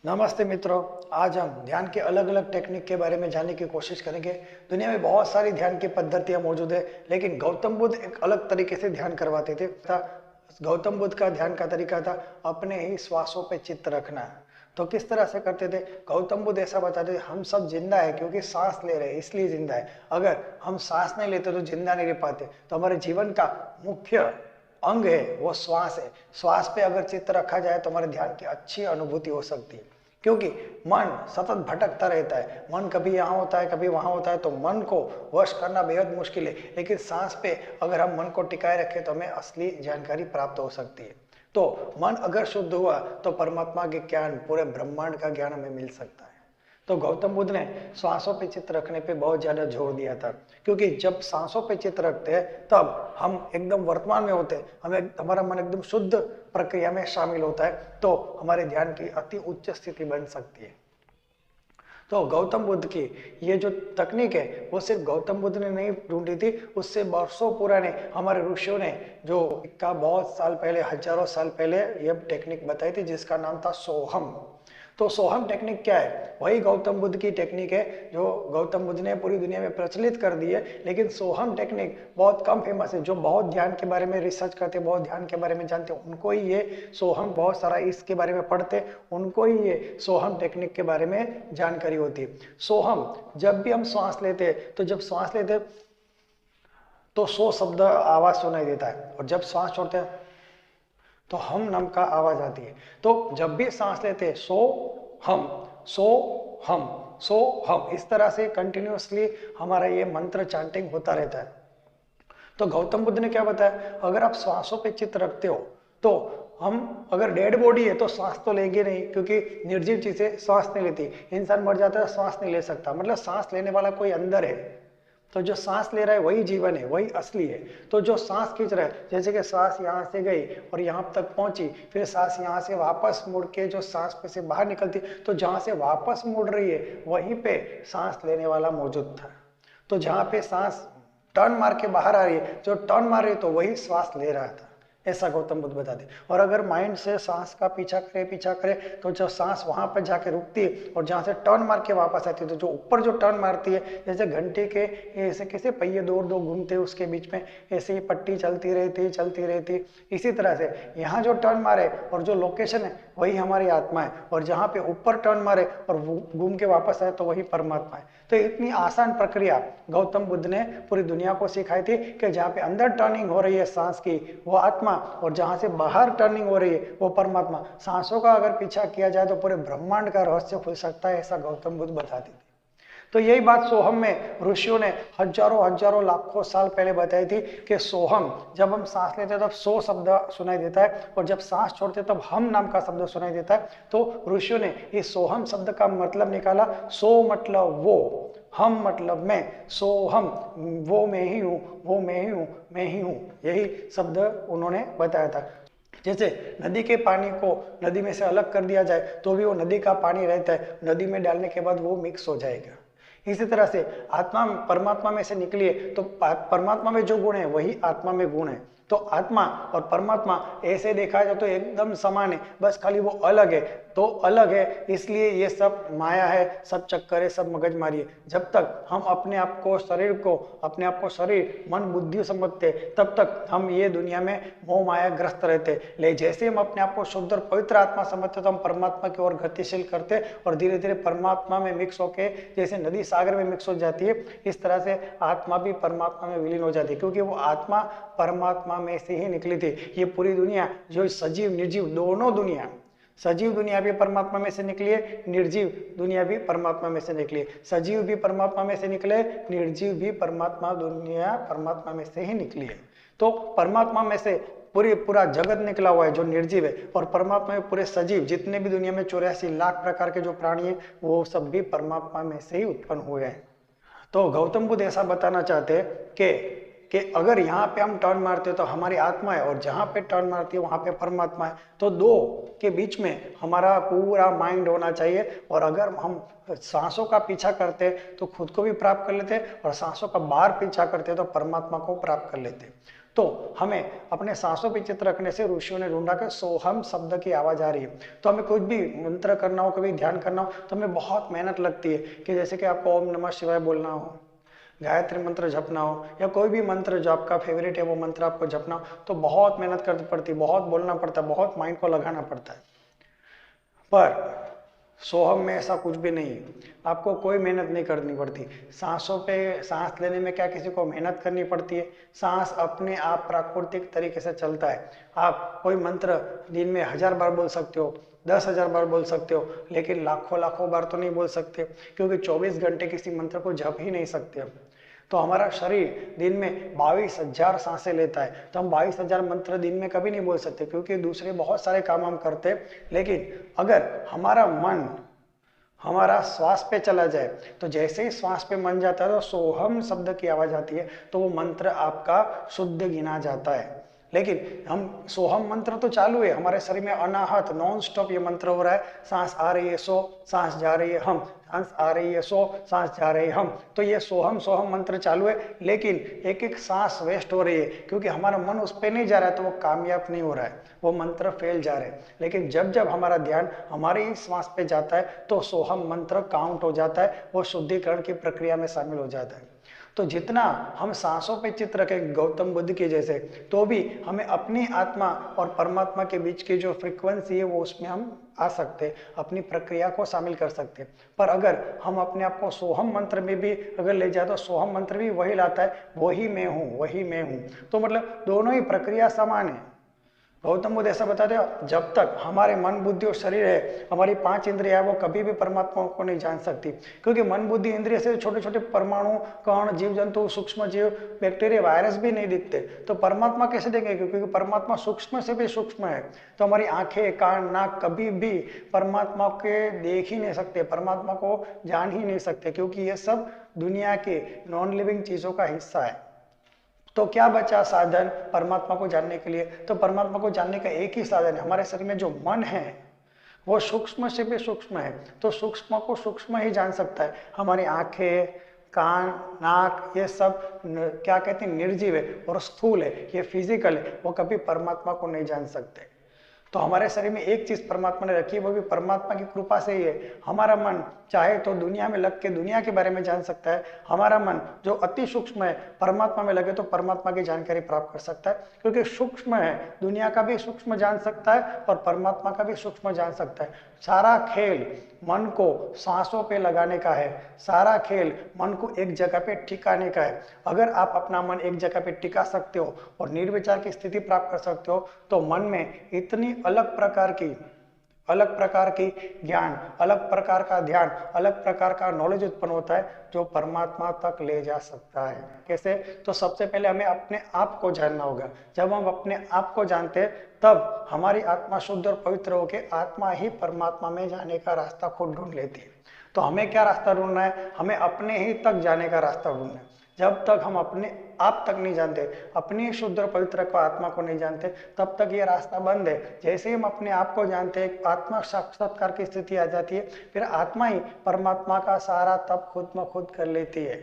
नमस्ते मित्रों। आज हम ध्यान के अलग अलग टेक्निक के बारे में जानने की कोशिश करेंगे। दुनिया में बहुत सारी ध्यान की पद्धतियां मौजूद है, लेकिन गौतम बुद्ध एक अलग तरीके से ध्यान करवाते थे। गौतम बुद्ध का ध्यान का तरीका था अपने ही श्वासों पे चित्त रखना। तो किस तरह से करते थे? गौतम बुद्ध ऐसा बताते थे, हम सब जिंदा है क्योंकि सांस ले रहे हैं इसलिए जिंदा है। अगर हम सांस नहीं लेते तो जिंदा नहीं रह पाते। तो हमारे जीवन का मुख्य अंग है वो श्वास है। श्वास पे अगर चित्त रखा जाए तो हमारे ध्यान की अच्छी अनुभूति हो सकती है, क्योंकि मन सतत भटकता रहता है। मन कभी यहाँ होता है कभी वहां होता है, तो मन को वश करना बेहद मुश्किल है। लेकिन सांस पे अगर हम मन को टिकाए रखें तो हमें असली जानकारी प्राप्त हो सकती है। तो मन अगर शुद्ध हुआ तो परमात्मा के ज्ञान, पूरे ब्रह्मांड का ज्ञान हमें मिल सकता है। तो गौतम बुद्ध ने सांसों पे चित्त रखने पे बहुत ज्यादा जोर दिया था, क्योंकि जब सांसों पे चित्त रखते हैं तब हम एकदम वर्तमान में होते हैं, हमें हमारा मन एकदम शुद्ध प्रक्रिया में शामिल होता है, तो हमारे ध्यान की अति उच्च स्थिति बन सकती है। तो गौतम बुद्ध की ये जो तकनीक है वो सिर्फ गौतम बुद्ध ने नहीं ढूंढी थी, उससे वर्षों पुराने हमारे ऋषियों ने जो का बहुत साल पहले, हजारों साल पहले ये टेक्निक बताई थी, जिसका नाम था सोहम। तो सोहम टेक्निक क्या है? वही गौतम बुद्ध की टेक्निक है जो गौतम बुद्ध ने पूरी दुनिया में प्रचलित कर दी है। लेकिन सोहम टेक्निक बहुत कम फेमस है। जो बहुत ध्यान के बारे में रिसर्च करते, बहुत ध्यान के बारे में जानते, उनको ही ये सोहम, बहुत सारा इसके बारे में पढ़ते, उनको ही ये सोहम टेक्निक के बारे में जानकारी होती है। सोहम, जब भी हम श्वास लेते हैं तो जब श्वास लेते तो सो शब्द आवाज सुनाई देता है, और जब श्वास छोड़ते हैं तो हम नम का आवाज आती है। तो जब भी सांस लेते हैं सो हम, सो हम, सो हम, इस तरह से कंटिन्यूअसली हमारा ये मंत्र चैंटिंग होता रहता है। तो गौतम बुद्ध ने क्या बताया? अगर आप श्वासों पे चित्त रखते हो तो हम, अगर डेड बॉडी है तो सांस तो लेंगे नहीं, क्योंकि निर्जीव चीजें सांस नहीं लेती। इंसान मर जाता है, सांस नहीं ले सकता, मतलब सांस लेने वाला कोई अंदर है। तो जो सांस ले रहा है वही जीवन है, वही असली है। तो जो सांस खींच रहा है, जैसे कि सांस यहाँ से गई और यहाँ तक पहुंची, फिर सांस यहाँ से वापस मुड़ के जो सांस पे से बाहर निकलती, तो जहां से वापस मुड़ रही है वहीं पे सांस लेने वाला मौजूद था। तो जहां पे सांस टर्न मार के बाहर आ रही है, जो टर्न मार रही है, तो वही श्वास ले रहा था, ऐसा गौतम बुद्ध बताते। और अगर माइंड से सांस का पीछा करे तो जो सांस वहां पर जाके रुकती है और जहां से टर्न मार के वापस आती है, तो जो ऊपर जो टर्न मारती है, जैसे घंटे के ऐसे कैसे पहिए दो दो घूमते हैं, उसके बीच में ऐसे ही पट्टी चलती रहती। इसी तरह से यहाँ जो टर्न मारे और जो लोकेशन है वही हमारी आत्मा है, और जहाँ पे ऊपर टर्न मारे और घूम के वापस आए तो वही परमात्मा है। तो इतनी आसान प्रक्रिया गौतम बुद्ध ने पूरी दुनिया को सिखाई थी कि जहाँ पे अंदर टर्निंग हो रही है सांस की, वो आत्मा, और जहां से बाहर टर्निंग हो रही है वो परमात्मा। सांसों का अगर पीछा किया जाए तो पूरे ब्रह्मांड का रहस्य खुल सकता है, ऐसा गौतम बुद्ध बताते थे। तो यही बात सोहम में ऋषियों ने हजारों लाखों साल पहले बताई थी कि सोहम, जब हम सांस लेते हैं तब सो शब्द सुनाई देता है, और जब सांस छोड़ते तब हम नाम का शब्द सुनाई देता है। तो ऋषियों ने इस सोहम शब्द का मतलब निकाला। सो मतलब वो, हम मतलब मैं, सो हम, वो मैं ही हूँ, वो मैं ही हूँ, मैं ही हूँ, यही शब्द उन्होंने बताया था। जैसे नदी के पानी को नदी में से अलग कर दिया जाए तो भी वो नदी का पानी रहता है, नदी में डालने के बाद वो मिक्स हो जाएगा। इसी तरह से आत्मा परमात्मा में से निकली है, तो परमात्मा में जो गुण है वही आत्मा में गुण है। तो आत्मा और परमात्मा ऐसे देखा जाए तो एकदम समान है, बस खाली वो अलग है। तो अलग है इसलिए ये सब माया है, सब चक्कर है, सब मगजमारी है। जब तक हम अपने आप को शरीर मन बुद्धि समझते, तब तक हम ये दुनिया में मोह माया ग्रस्त रहते। ले जैसे हम अपने आप को शुद्ध और पवित्र आत्मा समझते तो हम परमात्मा की ओर गतिशील करते, और धीरे धीरे परमात्मा में मिक्स होके, जैसे नदी सागर में मिक्स हो जाती है, इस तरह से आत्मा भी परमात्मा में विलीन हो जाती है, क्योंकि वो आत्मा परमात्मा में से ही निकली थी। ये पूरी दुनिया जो सजीव निर्जीव दोनों दुनिया, सजीव दुनिया भी परमात्मा में से निकली है, निर्जीव दुनिया भी परमात्मा में से निकली है। सजीव भी परमात्मा में से निकले, निर्जीव भी दुनिया परमात्मा में से ही निकली है। तो परमात्मा में से पूरा जगत निकला हुआ है जो निर्जीव है, और परमात्मा में पूरे सजीव, जितने भी दुनिया में 84 लाख प्रकार के जो प्राणी है, वो सब भी परमात्मा में से ही उत्पन्न हुए हैं। तो गौतम बुद्ध ऐसा बताना चाहते हैं कि अगर यहाँ पे हम टर्न मारते हैं तो हमारी आत्मा है, और जहाँ पे टर्न मारती है वहाँ पे परमात्मा है। तो दो के बीच में हमारा पूरा माइंड होना चाहिए, और अगर हम सांसों का पीछा करते तो खुद को भी प्राप्त कर लेते, और सांसों का बाहर पीछा करते तो परमात्मा को प्राप्त कर लेते। तो हमें अपने सांसों पे चित्र रखने से ऋषियों ने ढूंढा कि सोहम शब्द की आवाज आ रही है। तो हमें कुछ भी मंत्र करना हो, कभी ध्यान करना हो, तो हमें बहुत मेहनत लगती है कि जैसे कि आपको ओम नमः शिवाय बोलना हो, गायत्री मंत्र जपना हो, या कोई भी मंत्र जो आपका फेवरेट है वो मंत्र आपको जपना हो, तो बहुत मेहनत करनी पड़ती, बहुत बोलना पड़ता है, बहुत माइंड को लगाना पड़ता है। पर सोहम में ऐसा कुछ भी नहीं है, आपको कोई मेहनत नहीं करनी पड़ती। सांसों पे सांस लेने में क्या किसी को मेहनत करनी पड़ती है? सांस अपने आप प्राकृतिक तरीके से चलता है। आप कोई मंत्र दिन में 1000 बार बोल सकते हो, 10,000 बार बोल सकते हो, लेकिन लाखों लाखों बार तो नहीं बोल सकते, क्योंकि 24 घंटे किसी मंत्र को जप ही नहीं सकते हम। तो हमारा शरीर दिन में 22,000 सांसें लेता है, तो हम 22,000 मंत्र दिन में कभी नहीं बोल सकते, क्योंकि दूसरे बहुत सारे काम हम करते हैं। लेकिन अगर हमारा मन हमारा श्वास पे चला जाए, तो जैसे ही श्वास पे मन जाता है तो सोहम शब्द की आवाज आती है, तो वो मंत्र आपका शुद्ध गिना जाता है। लेकिन हम सोहम मंत्र तो चालू है हमारे शरीर में, अनाहत नॉन स्टॉप ये मंत्र हो रहा है। सांस आ रही है सो, सांस जा रही है हम, सांस आ रही है सो, सांस जा रही है हम, तो ये सोहम सोहम मंत्र चालू है। लेकिन एक एक सांस वेस्ट हो रही है, क्योंकि हमारा मन उस पर नहीं जा रहा है, तो वो कामयाब नहीं हो रहा है, वो मंत्र फेल जा रहे हैं। लेकिन जब जब हमारा ध्यान हमारी ही श्वास पे जाता है, तो सोहम मंत्र काउंट हो जाता है, वो शुद्धिकरण की प्रक्रिया में शामिल हो जाता है। तो जितना हम सांसों पे चित्र रखें गौतम बुद्ध के जैसे, तो भी हमें अपनी आत्मा और परमात्मा के बीच की जो फ्रीक्वेंसी है वो उसमें हम आ सकते हैं, अपनी प्रक्रिया को शामिल कर सकते हैं। पर अगर हम अपने आप को सोहम मंत्र में भी अगर ले जाए, तो सोहम मंत्र भी वही लाता है, वही मैं हूँ, वही मैं हूँ। तो मतलब दोनों ही प्रक्रिया समान है। गौतम बुद्ध ऐसा बताते हैं, जब तक हमारे मन बुद्धि और शरीर है, हमारी 5 इंद्रिया है, वो कभी भी परमात्मा को नहीं जान सकती, क्योंकि मन बुद्धि इंद्रिय से छोटे छोटे परमाणु, कण, जीव जंतु, सूक्ष्म जीव, बैक्टीरिया, वायरस भी नहीं दिखते, तो परमात्मा कैसे देंगे? क्योंकि परमात्मा सूक्ष्म से भी सूक्ष्म है। तो हमारी आंखें, कान, नाक कभी भी परमात्मा के देख ही नहीं सकते, परमात्मा को जान ही नहीं सकते, क्योंकि ये सब दुनिया के नॉन लिविंग चीजों का हिस्सा है। तो क्या बचा साधन परमात्मा को जानने के लिए? तो परमात्मा को जानने का एक ही साधन है, हमारे शरीर में जो मन है वो सूक्ष्म से भी सूक्ष्म है, तो सूक्ष्म को सूक्ष्म ही जान सकता है। हमारी आंखें, कान, नाक, ये सब क्या कहते हैं, निर्जीव है, और स्थूल है, ये फिजिकल है, वो कभी परमात्मा को नहीं जान सकते। तो हमारे शरीर में एक चीज परमात्मा ने रखी है, वो भी परमात्मा की कृपा से ही है। हमारा मन चाहे तो दुनिया में लग के दुनिया के बारे में जान सकता है, हमारा मन जो अति सूक्ष्म है परमात्मा में लगे तो परमात्मा की जानकारी प्राप्त कर सकता है, क्योंकि सूक्ष्म है, दुनिया का भी सूक्ष्म जान सकता है और परमात्मा का भी सूक्ष्म जान सकता है। सारा खेल मन को सांसों पे लगाने का है, सारा खेल मन को एक जगह पे टिकाने का है। अगर आप अपना मन एक जगह पे टिका सकते हो और निर्विचार की स्थिति प्राप्त कर सकते हो, तो मन में इतनी अलग प्रकार की ज्ञान, अलग प्रकार का ध्यान, अलग प्रकार का नॉलेज उत्पन्न होता है, जो परमात्मा तक ले जा सकता है। कैसे? तो सबसे पहले हमें अपने आप को जानना होगा। जब हम अपने आप को जानते हैं, तब हमारी आत्मा शुद्ध और पवित्र होकर आत्मा ही परमात्मा में जाने का रास्ता खुद ढूंढ लेती है। तो हमें क्या रास्ता ढूंढना है? हमें अपने ही तक जाने का रास्ता ढूंढना है। जब तक हम अपने आप तक नहीं जानते, अपनी शुद्ध और पवित्र को आत्मा को नहीं जानते, तब तक ये रास्ता बंद है। जैसे ही हम अपने आप को जानते हैं, आत्मा साक्षात्कार की स्थिति आ जाती है, फिर आत्मा ही परमात्मा का सारा तप खुद में खुद कर लेती है।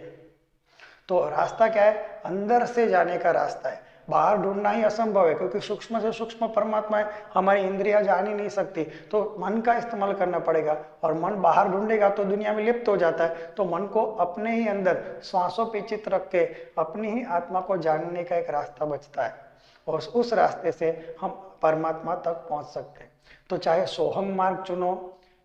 तो रास्ता क्या है? अंदर से जाने का रास्ता है, बाहर ढूंढना ही असंभव है, क्योंकि सूक्ष्म से सूक्ष्म परमात्मा है, हमारी इंद्रियां जान ही नहीं सकती। तो मन का इस्तेमाल करना पड़ेगा, और मन बाहर ढूंढेगा तो दुनिया में लिप्त हो जाता है। तो मन को अपने ही अंदर श्वासों पे चित रख के अपनी ही आत्मा को जानने का एक रास्ता बचता है, और उस रास्ते से हम परमात्मा तक पहुंच सकते हैं। तो चाहे सोहम मार्ग चुनो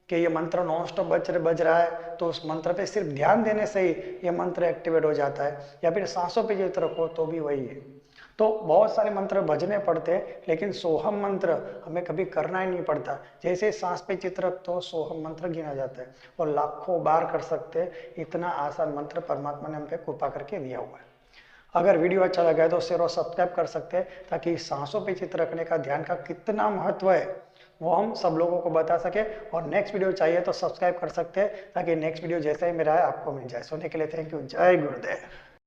कि ये मंत्र नॉन स्टॉप बज रहा है, तो उस मंत्र पे सिर्फ ध्यान देने से ही ये मंत्र एक्टिवेट हो जाता है, या फिर सांसों पे चित रखो तो भी वही है। तो बहुत सारे मंत्र भजने पड़ते हैं, लेकिन सोहम मंत्र हमें कभी करना ही नहीं पड़ता। जैसे सांस पे चित रख तो सोहम मंत्र गिना जाता है, और लाखों बार कर सकते हैं। इतना आसान मंत्र परमात्मा ने हम पे कृपा करके दिया हुआ है। अगर वीडियो अच्छा लगा है तो शेयर और सब्सक्राइब कर सकते हैं, ताकि सांसों पे चित्र रखने का ध्यान का कितना महत्व है वो हम सब लोगों को बता सके। और नेक्स्ट वीडियो चाहिए तो सब्सक्राइब कर सकते हैं, ताकि नेक्स्ट वीडियो जैसा ही मेरा है आपको मिल जाए। सुनने के लिए थैंक यू। जय गुरुदेव।